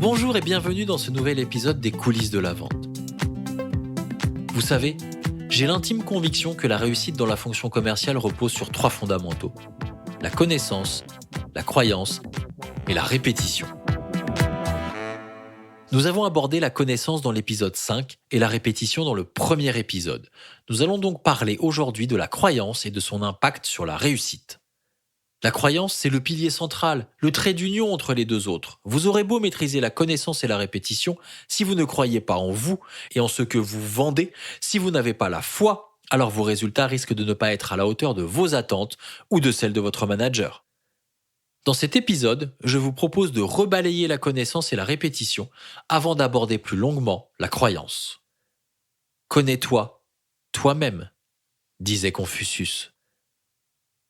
Bonjour et bienvenue dans ce nouvel épisode des coulisses de la vente. Vous savez, j'ai l'intime conviction que la réussite dans la fonction commerciale repose sur 3 fondamentaux. La connaissance, la croyance et la répétition. Nous avons abordé la connaissance dans l'épisode 5 et la répétition dans le premier épisode. Nous allons donc parler aujourd'hui de la croyance et de son impact sur la réussite. La croyance, c'est le pilier central, le trait d'union entre les deux autres. Vous aurez beau maîtriser la connaissance et la répétition, si vous ne croyez pas en vous et en ce que vous vendez, si vous n'avez pas la foi, alors vos résultats risquent de ne pas être à la hauteur de vos attentes ou de celles de votre manager. Dans cet épisode, je vous propose de rebalayer la connaissance et la répétition avant d'aborder plus longuement la croyance. Connais-toi, toi-même, disait Confucius.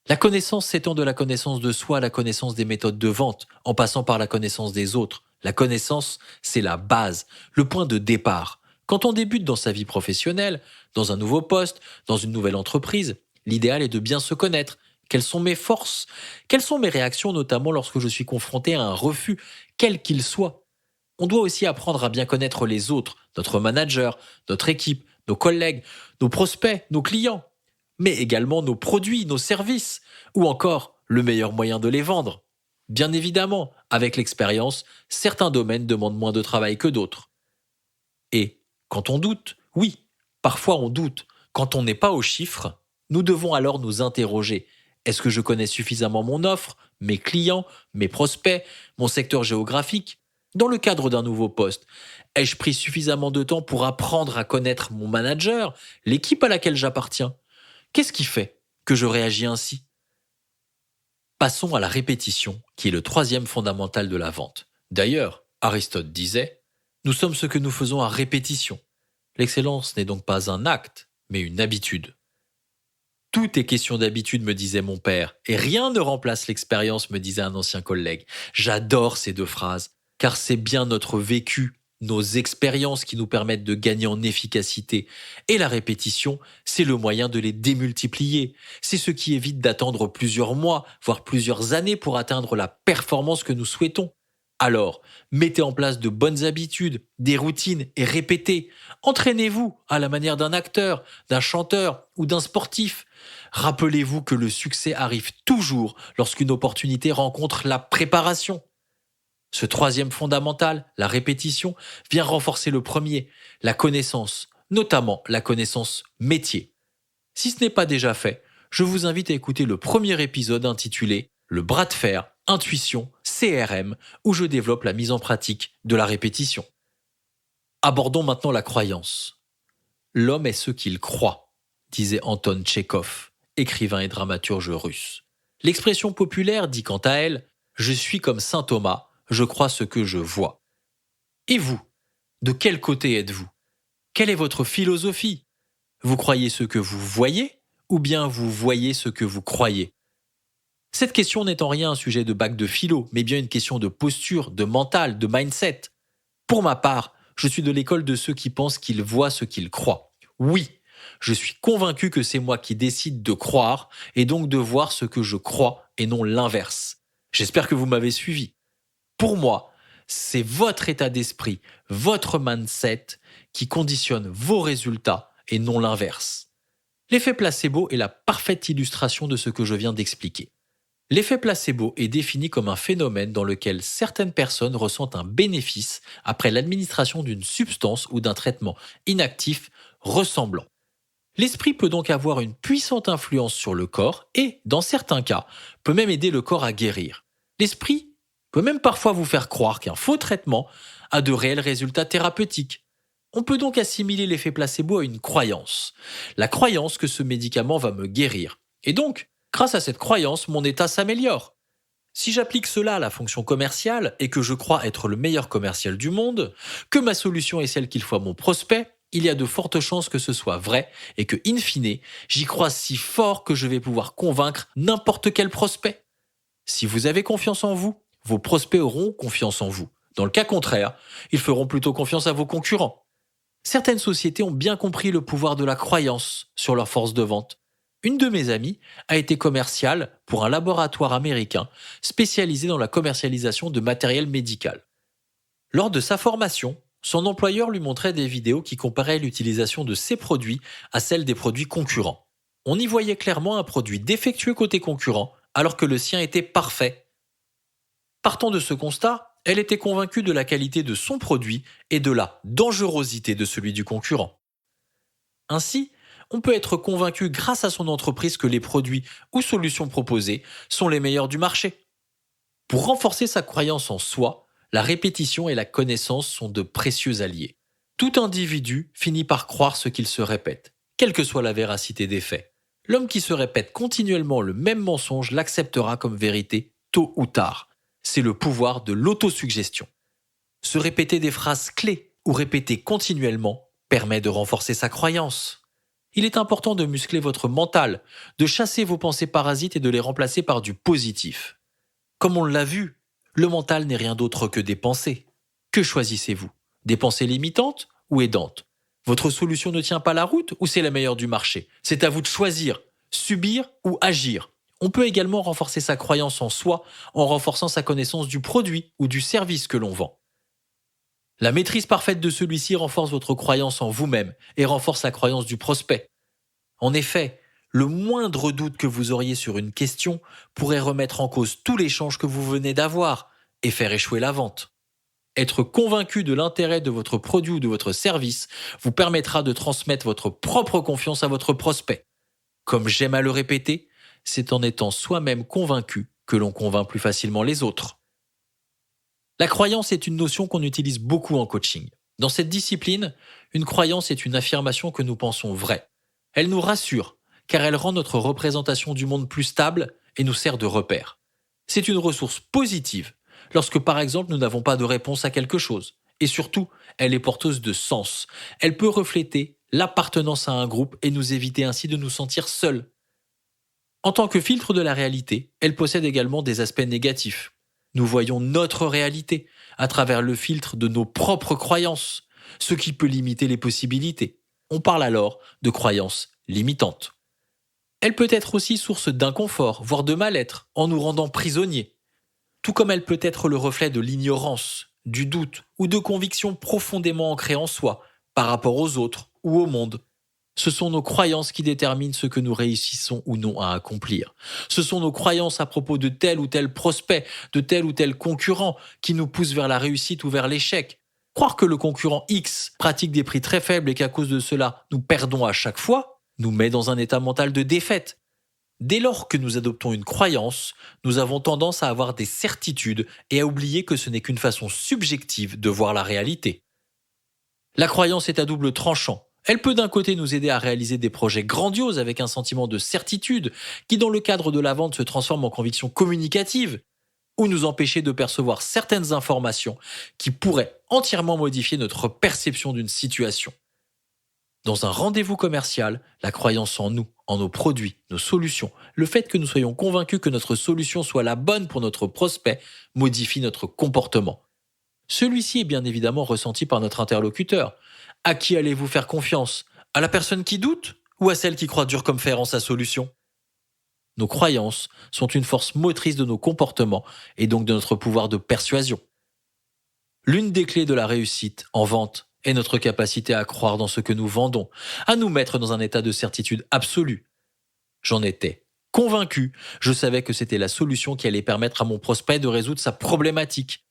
La connaissance s'étend de la connaissance de soi à la connaissance des méthodes de vente, en passant par la connaissance des autres. La connaissance, c'est la base, le point de départ. Quand on débute dans sa vie professionnelle, dans un nouveau poste, dans une nouvelle entreprise, l'idéal est de bien se connaître. Quelles sont mes forces? Quelles sont mes réactions, notamment lorsque je suis confronté à un refus, quel qu'il soit? On doit aussi apprendre à bien connaître les autres, notre manager, notre équipe, nos collègues, nos prospects, nos clients, mais également nos produits, nos services, ou encore le meilleur moyen de les vendre. Bien évidemment, avec l'expérience, certains domaines demandent moins de travail que d'autres. Et quand on doute, oui, parfois on doute, quand on n'est pas aux chiffres, nous devons alors nous interroger. Est-ce que je connais suffisamment mon offre, mes clients, mes prospects, mon secteur géographique? Dans le cadre d'un nouveau poste, ai-je pris suffisamment de temps pour apprendre à connaître mon manager, l'équipe à laquelle j'appartiens? Qu'est-ce qui fait que je réagis ainsi? Passons à la répétition, qui est le 3e fondamental de la vente. D'ailleurs, Aristote disait « Nous sommes ce que nous faisons à répétition ». L'excellence n'est donc pas un acte, mais une habitude. Tout est question d'habitude, me disait mon père, et rien ne remplace l'expérience, me disait un ancien collègue. J'adore ces 2 phrases, car c'est bien notre vécu, nos expériences qui nous permettent de gagner en efficacité. Et la répétition, c'est le moyen de les démultiplier. C'est ce qui évite d'attendre plusieurs mois, voire plusieurs années pour atteindre la performance que nous souhaitons. Alors, mettez en place de bonnes habitudes, des routines et répétez. Entraînez-vous à la manière d'un acteur, d'un chanteur ou d'un sportif. Rappelez-vous que le succès arrive toujours lorsqu'une opportunité rencontre la préparation. Ce 3e fondamental, la répétition, vient renforcer le premier, la connaissance, notamment la connaissance métier. Si ce n'est pas déjà fait, je vous invite à écouter le premier épisode intitulé « Le bras de fer, intuition, CRM » où je développe la mise en pratique de la répétition. Abordons maintenant la croyance. L'homme est ce qu'il croit, disait Anton Tchekhov, écrivain et dramaturge russe. L'expression populaire dit quant à elle « Je suis comme saint Thomas ». Je crois ce que je vois. Et vous? De quel côté êtes-vous? Quelle est votre philosophie? Vous croyez ce que vous voyez ou bien vous voyez ce que vous croyez? Cette question n'est en rien un sujet de bac de philo, mais bien une question de posture, de mental, de mindset. Pour ma part, je suis de l'école de ceux qui pensent qu'ils voient ce qu'ils croient. Oui, je suis convaincu que c'est moi qui décide de croire et donc de voir ce que je crois et non l'inverse. J'espère que vous m'avez suivi. Pour moi, c'est votre état d'esprit, votre mindset qui conditionne vos résultats et non l'inverse. L'effet placebo est la parfaite illustration de ce que je viens d'expliquer. L'effet placebo est défini comme un phénomène dans lequel certaines personnes ressentent un bénéfice après l'administration d'une substance ou d'un traitement inactif ressemblant. L'esprit peut donc avoir une puissante influence sur le corps et, dans certains cas, peut même aider le corps à guérir. L'esprit peut même parfois vous faire croire qu'un faux traitement a de réels résultats thérapeutiques. On peut donc assimiler l'effet placebo à une croyance. La croyance que ce médicament va me guérir. Et donc, grâce à cette croyance, mon état s'améliore. Si j'applique cela à la fonction commerciale et que je crois être le meilleur commercial du monde, que ma solution est celle qu'il faut à mon prospect, il y a de fortes chances que ce soit vrai et que, in fine, j'y crois si fort que je vais pouvoir convaincre n'importe quel prospect. Si vous avez confiance en vous, vos prospects auront confiance en vous. Dans le cas contraire, ils feront plutôt confiance à vos concurrents. Certaines sociétés ont bien compris le pouvoir de la croyance sur leur force de vente. Une de mes amies a été commerciale pour un laboratoire américain spécialisé dans la commercialisation de matériel médical. Lors de sa formation, son employeur lui montrait des vidéos qui comparaient l'utilisation de ses produits à celle des produits concurrents. On y voyait clairement un produit défectueux côté concurrent, alors que le sien était parfait. Partant de ce constat, elle était convaincue de la qualité de son produit et de la dangerosité de celui du concurrent. Ainsi, on peut être convaincu grâce à son entreprise que les produits ou solutions proposées sont les meilleurs du marché. Pour renforcer sa croyance en soi, la répétition et la connaissance sont de précieux alliés. Tout individu finit par croire ce qu'il se répète, quelle que soit la véracité des faits. L'homme qui se répète continuellement le même mensonge l'acceptera comme vérité tôt ou tard. C'est le pouvoir de l'autosuggestion. Se répéter des phrases clés ou répéter continuellement permet de renforcer sa croyance. Il est important de muscler votre mental, de chasser vos pensées parasites et de les remplacer par du positif. Comme on l'a vu, le mental n'est rien d'autre que des pensées. Que choisissez-vous? Des pensées limitantes ou aidantes? Votre solution ne tient pas la route ou c'est la meilleure du marché? C'est à vous de choisir, subir ou agir. On peut également renforcer sa croyance en soi en renforçant sa connaissance du produit ou du service que l'on vend. La maîtrise parfaite de celui-ci renforce votre croyance en vous-même et renforce la croyance du prospect. En effet, le moindre doute que vous auriez sur une question pourrait remettre en cause tout l'échange que vous venez d'avoir et faire échouer la vente. Être convaincu de l'intérêt de votre produit ou de votre service vous permettra de transmettre votre propre confiance à votre prospect. Comme j'aime à le répéter, c'est en étant soi-même convaincu que l'on convainc plus facilement les autres. La croyance est une notion qu'on utilise beaucoup en coaching. Dans cette discipline, une croyance est une affirmation que nous pensons vraie. Elle nous rassure, car elle rend notre représentation du monde plus stable et nous sert de repère. C'est une ressource positive, lorsque par exemple nous n'avons pas de réponse à quelque chose. Et surtout, elle est porteuse de sens. Elle peut refléter l'appartenance à un groupe et nous éviter ainsi de nous sentir seuls. En tant que filtre de la réalité, elle possède également des aspects négatifs. Nous voyons notre réalité à travers le filtre de nos propres croyances, ce qui peut limiter les possibilités. On parle alors de croyances limitantes. Elle peut être aussi source d'inconfort, voire de mal-être, en nous rendant prisonniers. Tout comme elle peut être le reflet de l'ignorance, du doute ou de convictions profondément ancrées en soi, par rapport aux autres ou au monde. Ce sont nos croyances qui déterminent ce que nous réussissons ou non à accomplir. Ce sont nos croyances à propos de tel ou tel prospect, de tel ou tel concurrent qui nous poussent vers la réussite ou vers l'échec. Croire que le concurrent X pratique des prix très faibles et qu'à cause de cela, nous perdons à chaque fois, nous met dans un état mental de défaite. Dès lors que nous adoptons une croyance, nous avons tendance à avoir des certitudes et à oublier que ce n'est qu'une façon subjective de voir la réalité. La croyance est à double tranchant. Elle peut d'un côté nous aider à réaliser des projets grandioses avec un sentiment de certitude qui dans le cadre de la vente se transforme en conviction communicative, ou nous empêcher de percevoir certaines informations qui pourraient entièrement modifier notre perception d'une situation. Dans un rendez-vous commercial, la croyance en nous, en nos produits, nos solutions, le fait que nous soyons convaincus que notre solution soit la bonne pour notre prospect modifie notre comportement. Celui-ci est bien évidemment ressenti par notre interlocuteur. À qui allez-vous faire confiance? À la personne qui doute ou à celle qui croit dur comme fer en sa solution? Nos croyances sont une force motrice de nos comportements et donc de notre pouvoir de persuasion. L'une des clés de la réussite en vente est notre capacité à croire dans ce que nous vendons, à nous mettre dans un état de certitude absolue. J'en étais convaincu, je savais que c'était la solution qui allait permettre à mon prospect de résoudre sa problématique.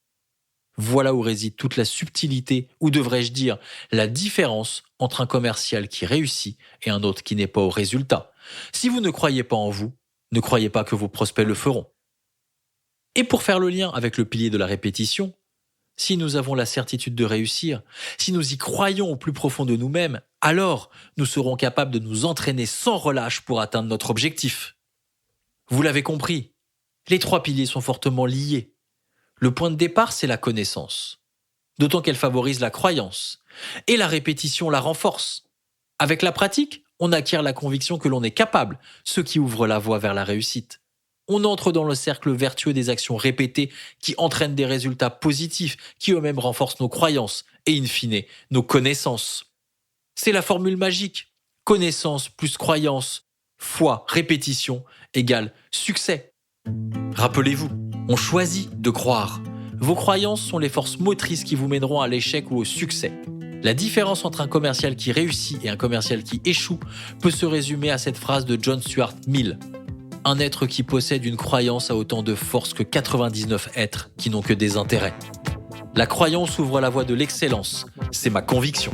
Voilà où réside toute la subtilité, ou devrais-je dire, la différence entre un commercial qui réussit et un autre qui n'est pas au résultat. Si vous ne croyez pas en vous, ne croyez pas que vos prospects le feront. Et pour faire le lien avec le pilier de la répétition, si nous avons la certitude de réussir, si nous y croyons au plus profond de nous-mêmes, alors nous serons capables de nous entraîner sans relâche pour atteindre notre objectif. Vous l'avez compris, les trois piliers sont fortement liés. Le point de départ, c'est la connaissance, d'autant qu'elle favorise la croyance, et la répétition la renforce. Avec la pratique, on acquiert la conviction que l'on est capable, ce qui ouvre la voie vers la réussite. On entre dans le cercle vertueux des actions répétées qui entraînent des résultats positifs, qui eux-mêmes renforcent nos croyances et, in fine, nos connaissances. C'est la formule magique. Connaissance plus croyance, fois répétition égale succès. Rappelez-vous, on choisit de croire. Vos croyances sont les forces motrices qui vous mèneront à l'échec ou au succès. La différence entre un commercial qui réussit et un commercial qui échoue peut se résumer à cette phrase de John Stuart Mill. Un être qui possède une croyance a autant de force que 99 êtres qui n'ont que des intérêts. La croyance ouvre la voie de l'excellence, c'est ma conviction.